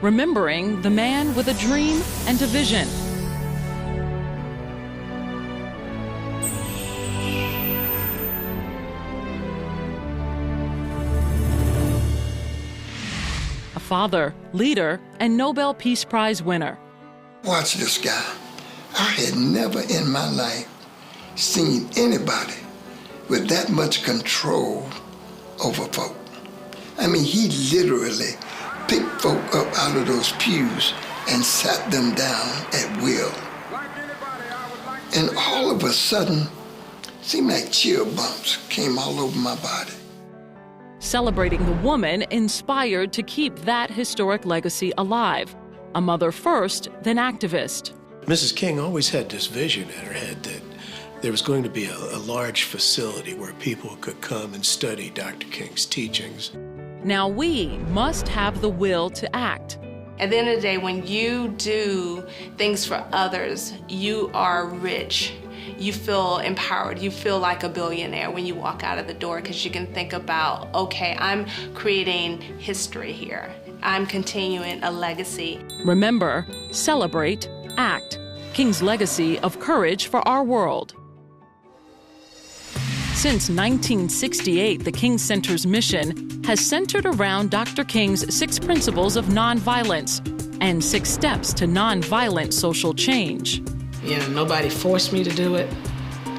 remembering the man with a dream and a vision. A father, leader, and Nobel Peace Prize winner. Watch this guy. I had never in my life seen anybody with that much control over folk. I mean, he literally picked folk up out of those pews and sat them down at will. And all of a sudden, seemed like chill bumps came all over my body. Celebrating the woman inspired to keep that historic legacy alive. A mother first, then activist. Mrs. King always had this vision in her head that there was going to be a large facility where people could come and study Dr. King's teachings. Now we must have the will to act. At the end of the day, when you do things for others, you are rich. You feel empowered. You feel like a billionaire when you walk out of the door because you can think about, okay, I'm creating history here. I'm continuing a legacy. Remember, celebrate, act. King's legacy of courage for our world. Since 1968, the King Center's mission has centered around Dr. King's 6 principles of nonviolence and 6 steps to nonviolent social change. You know, nobody forced me to do it.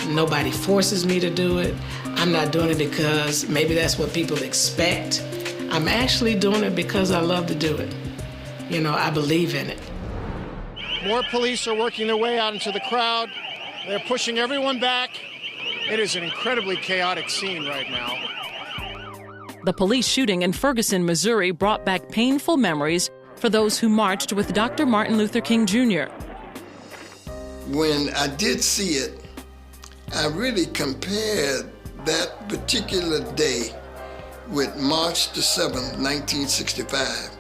Nobody forces me to do it. I'm not doing it because maybe that's what people expect. I'm actually doing it because I love to do it. You know, I believe in it. More police are working their way out into the crowd. They're pushing everyone back. It is an incredibly chaotic scene right now. The police shooting in Ferguson, Missouri brought back painful memories for those who marched with Dr. Martin Luther King Jr. When I did see it, I really compared that particular day with March the 7th, 1965,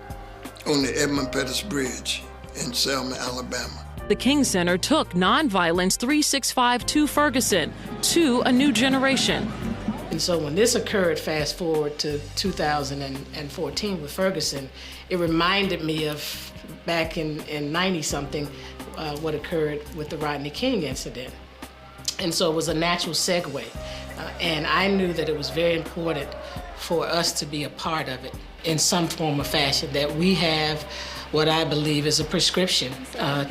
on the Edmund Pettus Bridge in Selma, Alabama. The King Center took Nonviolence 365 to Ferguson, to a new generation. And so when this occurred, fast forward to 2014 with Ferguson, it reminded me of back in 90-something, what occurred with the Rodney King incident. And so it was a natural segue. And I knew that it was very important for us to be a part of it in some form or fashion, that we have what I believe is a prescription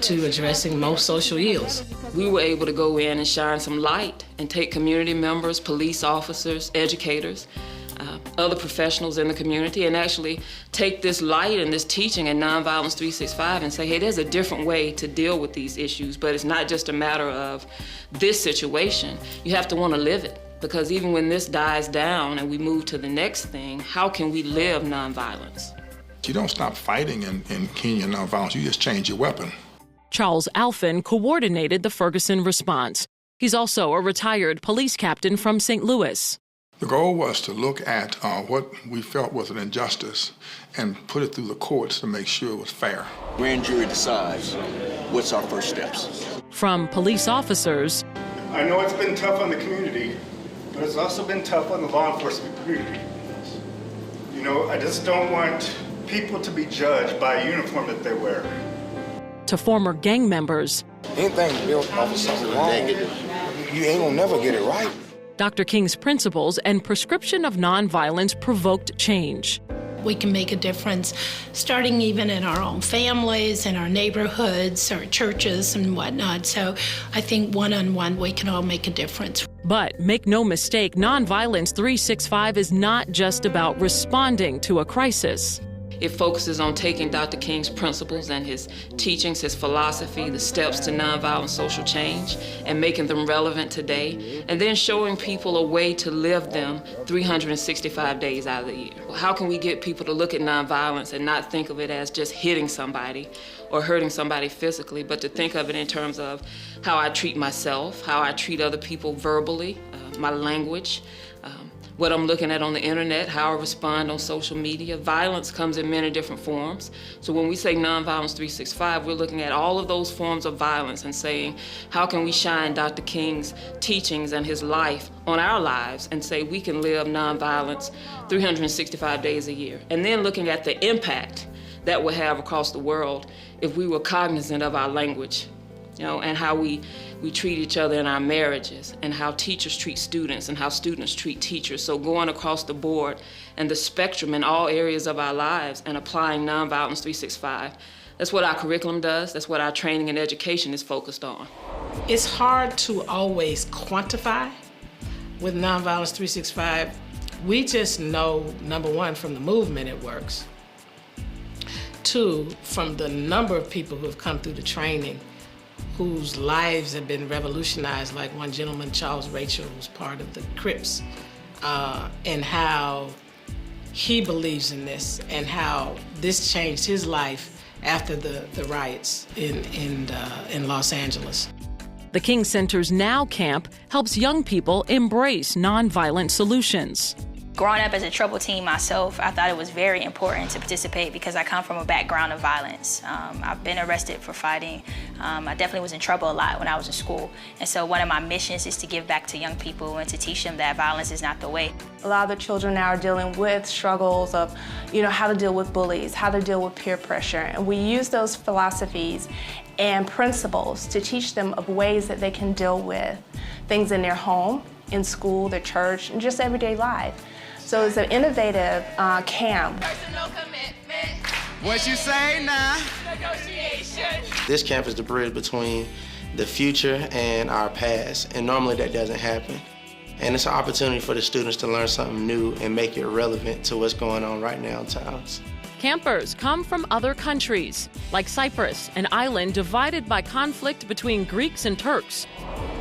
to addressing most social ills. We were able to go in and shine some light and take community members, police officers, educators, other professionals in the community, and actually take this light and this teaching in Nonviolence 365 and say, hey, there's a different way to deal with these issues, but it's not just a matter of this situation. You have to want to live it, because even when this dies down and we move to the next thing, how can we live nonviolence? You don't stop fighting in Kenya nonviolence, you just change your weapon. Charles Alphin coordinated the Ferguson response. He's also a retired police captain from St. Louis. The goal was to look at what we felt was an injustice and put it through the courts to make sure it was fair. Grand jury decides what's our first steps. From police officers. I know it's been tough on the community, but it's also been tough on the law enforcement community. You know, I just don't want people to be judged by a uniform that they wear. To former gang members. Anything built off of something wrong, you ain't gonna never get it right. Dr. King's principles and prescription of nonviolence provoked change. We can make a difference, starting even in our own families, in our neighborhoods, our churches and whatnot. So I think one-on-one, we can all make a difference. But make no mistake, Nonviolence 365 is not just about responding to a crisis. It focuses on taking Dr. King's principles and his teachings, his philosophy, the steps to nonviolent social change, and making them relevant today, and then showing people a way to live them 365 days out of the year. How can we get people to look at nonviolence and not think of it as just hitting somebody or hurting somebody physically, but to think of it in terms of how I treat myself, how I treat other people verbally, my language, what I'm looking at on the internet, how I respond on social media. Violence comes in many different forms. So when we say Nonviolence 365, we're looking at all of those forms of violence and saying, how can we shine Dr. King's teachings and his life on our lives and say we can live nonviolence 365 days a year? And then looking at the impact that would have across the world if we were cognizant of our language, and how we treat each other in our marriages, and how teachers treat students, and how students treat teachers. So going across the board and the spectrum in all areas of our lives and applying Nonviolence 365. That's what our curriculum does. That's what our training and education is focused on. It's hard to always quantify with Nonviolence 365. We just know, number one, from the movement it works. Two, from the number of people who have come through the training whose lives have been revolutionized, like one gentleman, Charles Rachel, who's part of the Crips, and how he believes in this and how this changed his life after the riots in Los Angeles. The King Center's Now Camp helps young people embrace nonviolent solutions. Growing up as a troubled teen myself, I thought it was very important to participate because I come from a background of violence. I've been arrested for fighting. I definitely was in trouble a lot when I was in school. And so one of my missions is to give back to young people and to teach them that violence is not the way. A lot of the children now are dealing with struggles of, how to deal with bullies, how to deal with peer pressure. And we use those philosophies and principles to teach them of ways that they can deal with things in their home, in school, their church, and just everyday life. So it's an innovative camp. Personal commitment. What you say now? Negotiation. This camp is the bridge between the future and our past, and normally that doesn't happen. And it's an opportunity for the students to learn something new and make it relevant to what's going on right now in towns. Campers come from other countries, like Cyprus, an island divided by conflict between Greeks and Turks.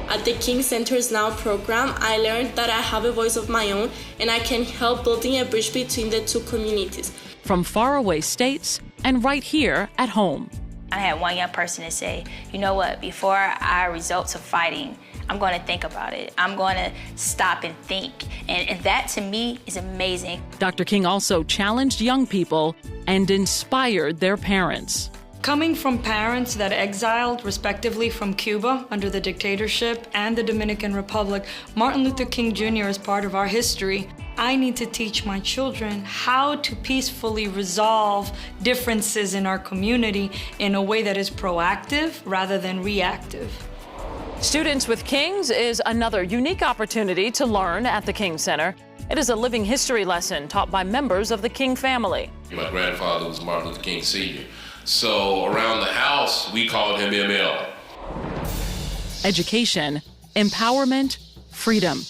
At the King Center's Now program, I learned that I have a voice of my own and I can help building a bridge between the two communities. From faraway states and right here at home. I had one young person to say, you know what, before our results of fighting, I'm going to think about it. I'm going to stop and think. And that, to me, is amazing. Dr. King also challenged young people and inspired their parents. Coming from parents that exiled respectively from Cuba under the dictatorship and the Dominican Republic, Martin Luther King Jr. is part of our history. I need to teach my children how to peacefully resolve differences in our community in a way that is proactive rather than reactive. Students with Kings is another unique opportunity to learn at the King Center. It is a living history lesson taught by members of the King family. My grandfather was Martin Luther King Sr., so around the house, we called him ML. Education, empowerment, freedom.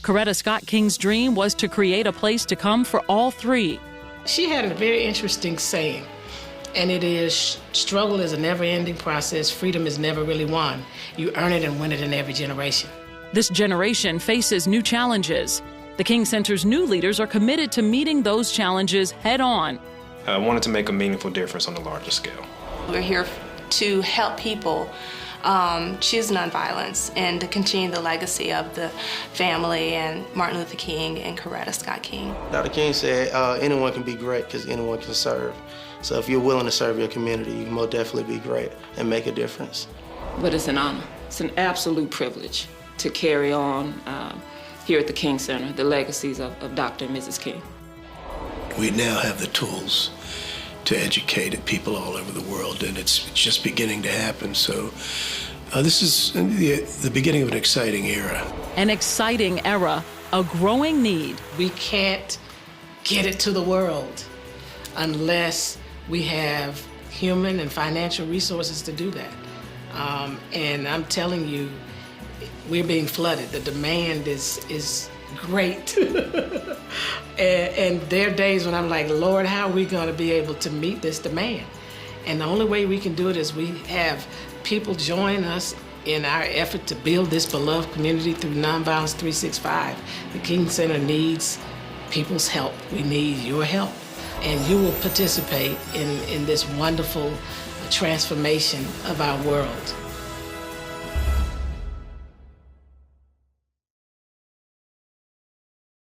Coretta Scott King's dream was to create a place to come for all three. She had a very interesting saying, and it is, struggle is a never-ending process. Freedom is never really won. You earn it and win it in every generation. This generation faces new challenges. The King Center's new leaders are committed to meeting those challenges head on. I wanted to make a meaningful difference on a larger scale. We're here to help people choose nonviolence and to continue the legacy of the family and Martin Luther King and Coretta Scott King. Dr. King said anyone can be great because anyone can serve. So if you're willing to serve your community, you can most definitely be great and make a difference. But it's an honor. It's an absolute privilege to carry on here at the King Center the legacies of Dr. and Mrs. King. We now have the tools to educate people all over the world, and it's just beginning to happen. So this is the beginning of an exciting era. An exciting era, a growing need. We can't get it to the world unless we have human and financial resources to do that. And I'm telling you, we're being flooded. The demand is great. And there are days when I'm like, Lord, how are we going to be able to meet this demand? And the only way we can do it is we have people join us in our effort to build this beloved community through Nonviolence 365. The King Center needs people's help. We need your help. And you will participate in this wonderful transformation of our world.